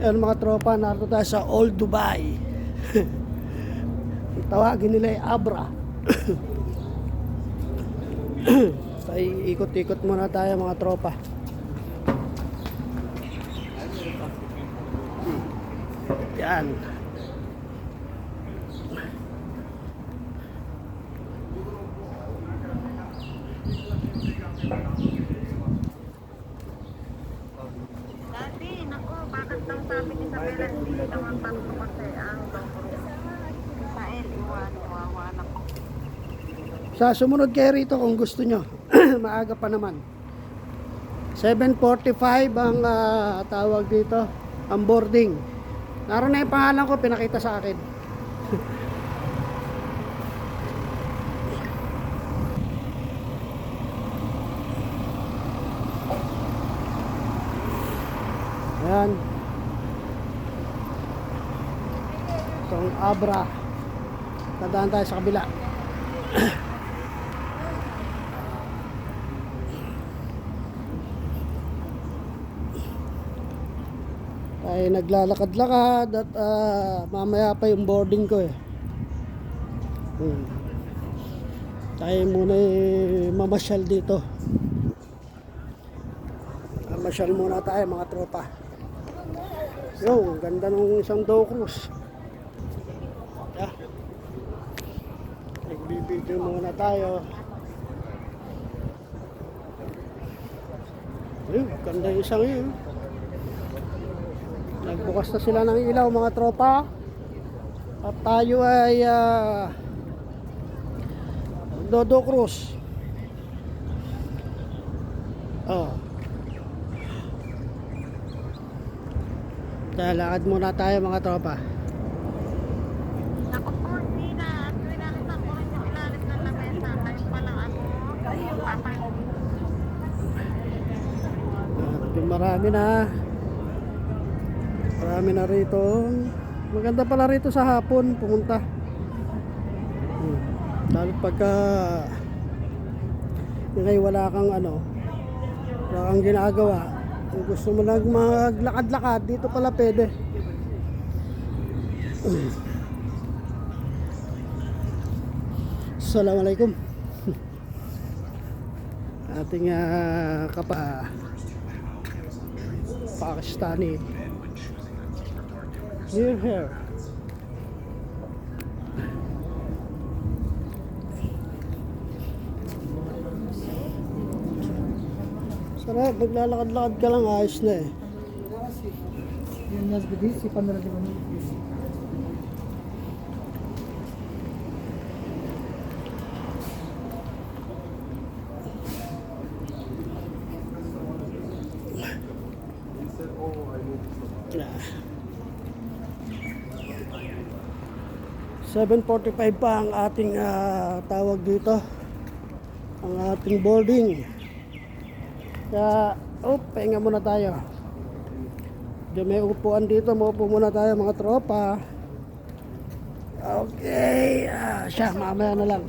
Yan mga tropa, narito tayo sa Old Dubai. Tawagin nila ay Abra. So ikot-ikot muna tayo mga tropa. Yan. Dati, naku, bakit daw sabi ni Isabela hindi naman bago kasi ang doktor Misael, iwan, wawa na ko. Sa sumunod kayo rito kung gusto nyo. Maaga pa naman. 7:45 ang tawag dito, ang boarding. Naroon na yung pangalan ko, pinakita sa akin. Ayan. Itong Abra. Tadaan tayo sa kabila. Ay naglalakad-lakad at mamaya pa yung boarding ko eh. Tayo muna mamasyal dito. Mamasyal muna tayo mga tropa. Yo, ganda ng isang Dow Cruise. Yeah. Nagbibideo muna tayo. Ayun, ganda yung isang yun. Nagbukas na sila ng ilaw mga tropa. At tayo ay Dow Cruise. Oh. Lakad muna tayo mga tropa. Naku po, hindi na. Pinalitan ko rin yung ilalim ng lamesa. Tayo pala ako. Papay. Marami na. Marami na rito. Maganda pala rito sa hapon pumunta. Lalo pagka wala kang wala kang ginagawa. Kung gusto mo lang maglakad-lakad, dito pala pwede. Assalamualaikum. Ating Pakistani. Here. Sarap, maglalakad-lakad ka lang, ayos na eh. Yan nas bedi si 15 minit. Yeah. 7:45 pa ang ating tawag dito, ang ating boarding. Kaya pahinga muna tayo. May upuan dito, maupo muna tayo mga tropa. Okay, siya mamaya na lang.